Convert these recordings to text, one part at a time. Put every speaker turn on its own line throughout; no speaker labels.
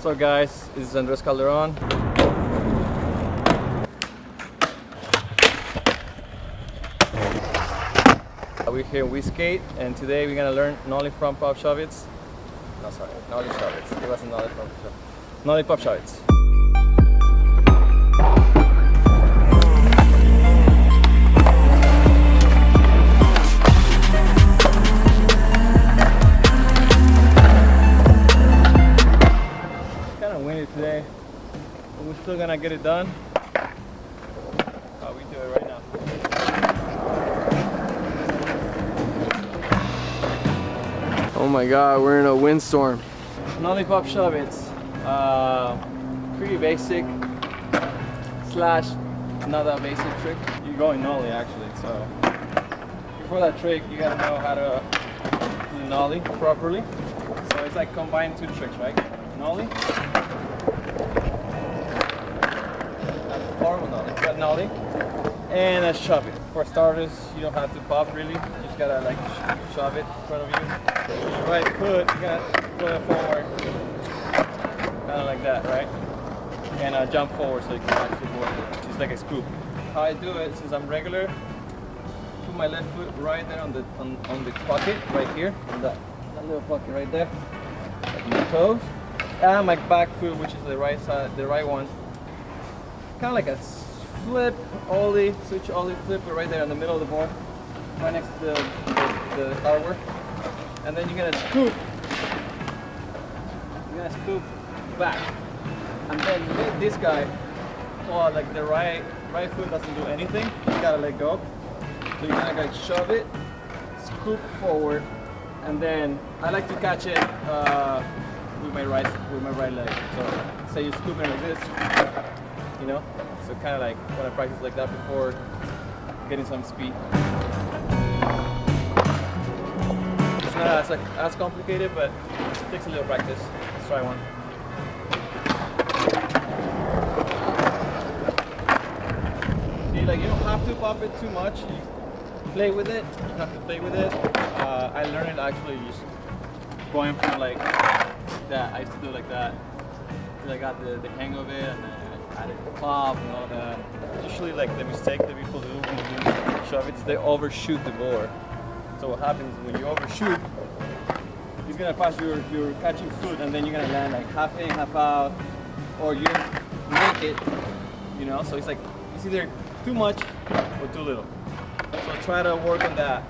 What's up guys, this is Andres Calderon. We're here in Skate, and today we're gonna learn Nollie front pop Shuvits. No, sorry, Nollie Shuvits. It wasn't Nollie front pop. Nollie pop Shuvits. Kind of windy today, but we're still gonna get it done. We do it right now. Oh my god, we're in a windstorm. Nollie pop Shuvits. Pretty basic slash not that basic trick. You're going Nollie actually, so before that trick you gotta know how to do the Nollie properly. So it's like combine two tricks, right? Nollie. Horrible Nollie. But Nollie. And a shove it. For starters, you don't have to pop really. You just gotta like shove it in front of you. Right foot, you gotta pull it forward. Kind of like that, right? And jump forward so you can catch the board. Just like a scoop. How I do it, since I'm regular, put my left foot right there on the pocket, right here. On that little pocket right there. Like my toes. And my back foot, which is the right side, the right one. Kind of like a flip, ollie, switch ollie, flip it right there in the middle of the board, right next to the hardware. And then you're gonna scoop. You're gonna scoop back. And then this guy, well, like the right foot doesn't do anything. You gotta let go. So you're gonna like shove it, scoop forward, and then I like to catch it with my right leg. So say you're scooping like this, you know. So kind of like when I practice like that before getting some speed. It's not as complicated, but it takes a little practice. Let's try one. See, like you don't have to pop it too much. You play with it. You have to play with it. I learned it actually just going from like that. I used to do it like that till I got the hang of it, and then added pop and all that. Usually like the mistake that people do when you do Shuvits, they overshoot the board. So what happens when you overshoot, it's gonna pass your catching foot, and then you're gonna land like half in, half out, or you make it, you know. So it's like it's either too much or too little. So try to work on that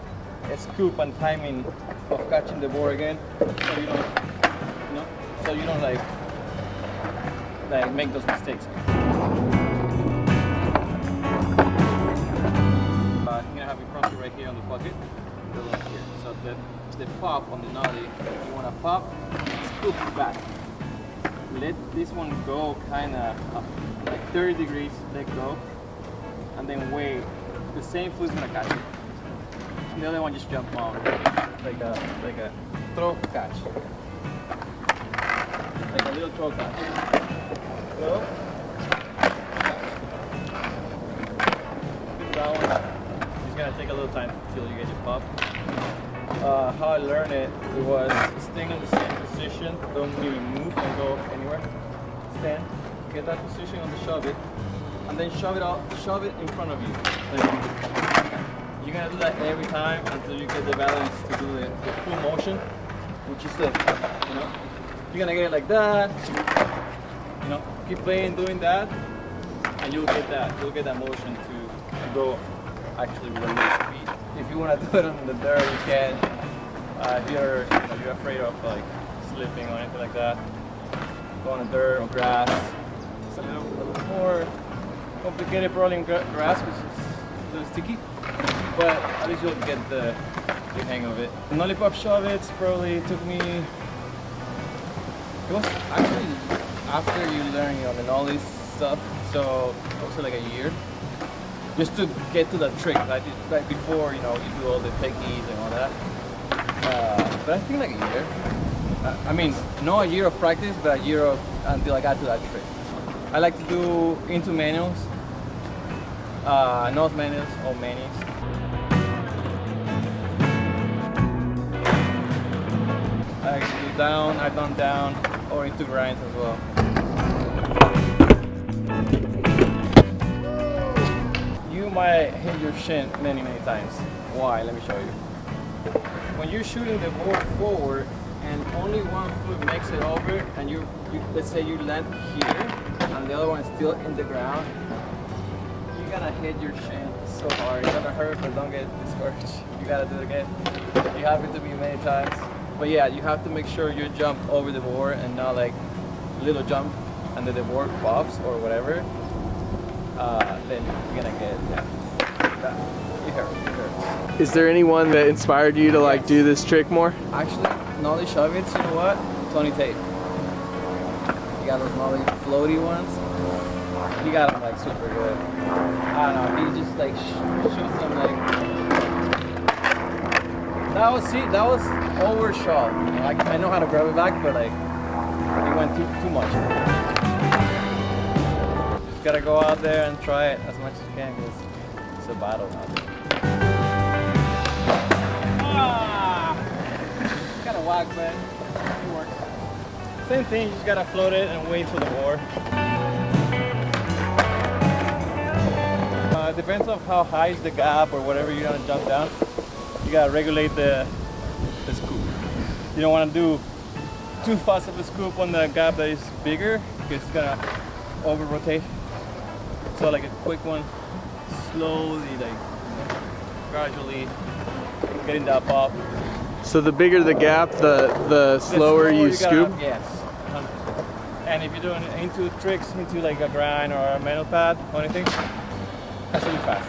scoop and timing of catching the board again, so you don't, you know, so you don't like make those mistakes. You're gonna have your front foot right here on the pocket, right here. So the pop on the Nollie, you wanna pop, scoop back. Let this one go kind of up, like 30 degrees, let go, and then wait. The same foot's gonna catch it. And the other one just jump on, like a throw catch, like a little throw catch. Go. That one. It's gonna take a little time until you get your pop. How I learned it was staying in the same position, don't even move and go anywhere. Stand, get that position on the shove it, and then shove it in front of you. You're gonna do that every time until you get the balance to do the full motion, which is the, you know, you're gonna get it like that. You know, keep playing, doing that, and you'll get that motion to go actually with a little speed. If you want to do it on the dirt, you can. If you're afraid of like slipping or anything like that, go on the dirt or grass. It's a little more complicated probably in grass because it's a little sticky, but at least you'll get the hang of it. The Nollie pop Shuvits probably took me. It was actually after you learn, you know, the Nollie stuff, so also like a year, just to get to that trick, like before, you know, you do all the techies and all that. But I think like a year. I mean, not a year of practice, but a year of until I got to that trick. I like to do into manuals, not manuals or manis. I like to do down, I've done down, or into grinds as well. You might hit your shin many times. Why? Let me show you. When you're shooting the board forward and only one foot makes it over, and you let's say you land here and the other one is still in the ground, you're gonna hit your shin so hard. It's gonna hurt, but don't get discouraged. You gotta do it again. You have it to be many times. But yeah, you have to make sure you jump over the board and not like little jump and then the board pops or whatever. Then you're gonna get that. It hurts.
Is there anyone that inspired you to like do this trick more?
Actually, Nollie Shuvit, you know what? Tony Tate. You got those Nollie floaty ones. He got them like super good. I don't know. He just like shoots them like. That was overshot. I know how to grab it back, but like it went too much. Just gotta go out there and try it as much as you can, because it's a battle out there. Kind of whack, but it works. Same thing, you just gotta float it and wait for the board. It depends on how high is the gap or whatever you're gonna jump down. You gotta regulate the scoop. You don't want to do too fast of a scoop on the gap that is bigger, because it's gonna over rotate. So like a quick one, slowly, like gradually getting that pop.
So the bigger the gap, the slower you scoop?
Yes, 100%. And if you're doing into tricks, into like a grind or a manual pad or anything, that's really fast.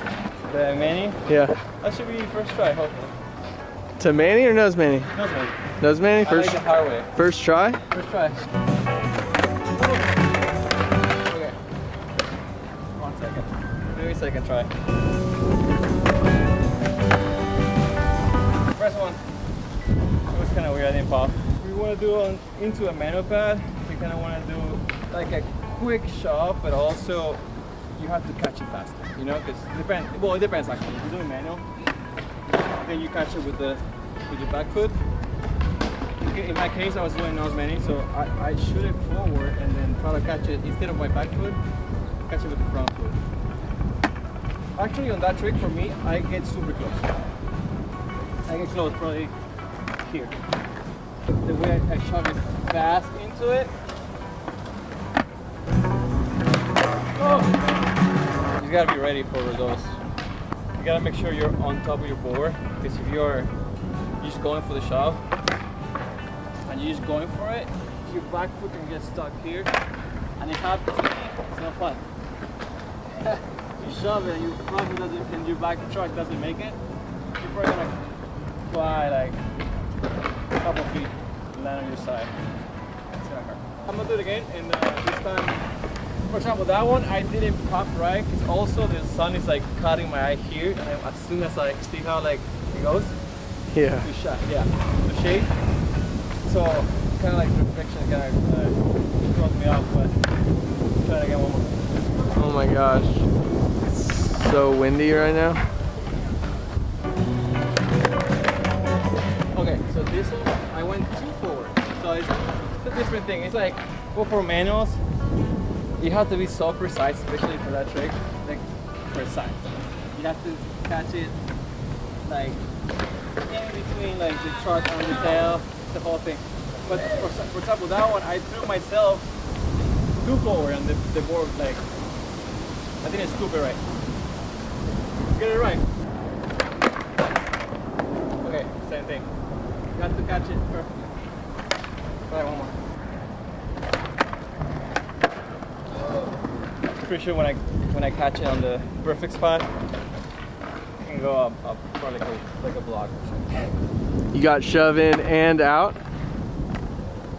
The Manny?
Yeah.
That should be first try, hopefully.
To Manny or nose Manny?
Nose Manny.
Nose Manny? First,
I like the hard way.
First try?
First try. Okay. 1 second. Maybe second try. First one. It was kind of weird, I didn't pop. We want to do into a manual pad. We kind of want to do like a quick shot, but also you have to catch it faster, you know, because it depends actually. If you're doing manual, then you catch it with your back foot. In my case, I was doing nose Manny, so I shoot it forward and then try to catch it instead of my back foot, catch it with the front foot. Actually, on that trick for me, I get super close. I get close probably here. The way I shove it fast into it. Oh. You gotta be ready for those. You gotta make sure you're on top of your board, because if you're just going for the shove and you're just going for it, your back foot can get stuck here, and it happens to me, it's not fun. You shove it and your front foot doesn't, and your back truck doesn't make it, you're probably gonna fly like a couple feet and land on your side. It's gonna hurt. I'm gonna do it again, and this time, for example, that one I didn't pop right, because also the sun is like cutting my eye here, and then as soon as I see how like it goes,
Yeah.
the shot, yeah, the shade. So kind of like the reflection kind of throws me off, but try it again one more.
Oh my gosh. It's so windy right now.
Okay, so this one I went too forward. So it's a different thing. It's like, well, for manuals, you have to be so precise, especially for that trick, like precise. You have to catch it like in between like the truck and the tail, the whole thing. But for example, that one, I threw myself too forward and the board, like, I didn't scoop it right. Get it right. Okay, same thing. You have to catch it perfectly. Try one more. Pretty sure when I catch it on the perfect spot, I can go up probably like a block or something.
You got shove in and out?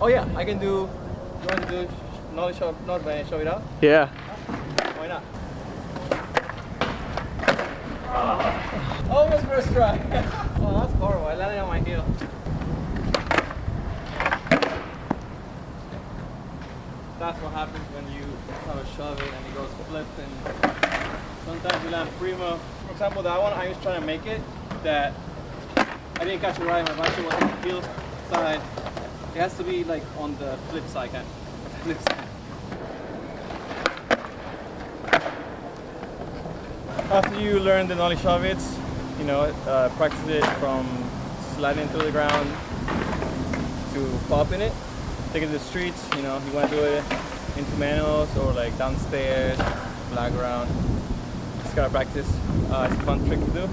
Oh yeah, I can do. You want to do Nollie shove, not when I show it out?
Yeah.
Why not? Almost first try. Oh, that's horrible. I landed on my heel. That's what happens when you try to shove it and it goes flipped, and sometimes you land primo. For example, that one I was trying to make it that I didn't catch it right. My back foot was on the heel side, It has to be like on the flip side, kind of. Flip side. After you learn the Nollie Shuvit, you know, practice it from sliding to the ground to popping it. Take it to the streets, you know, you want to do it into manuals or like downstairs, flat ground. Just gotta practice. It's a fun trick to do.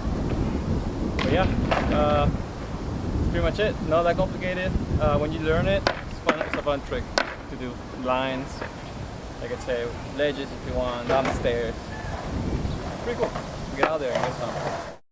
But yeah, that's pretty much it. Not that complicated. When you learn it, it's fun. It's a fun trick to do. Lines, like I say, ledges if you want, down the stairs. Pretty cool. Get out there and get some.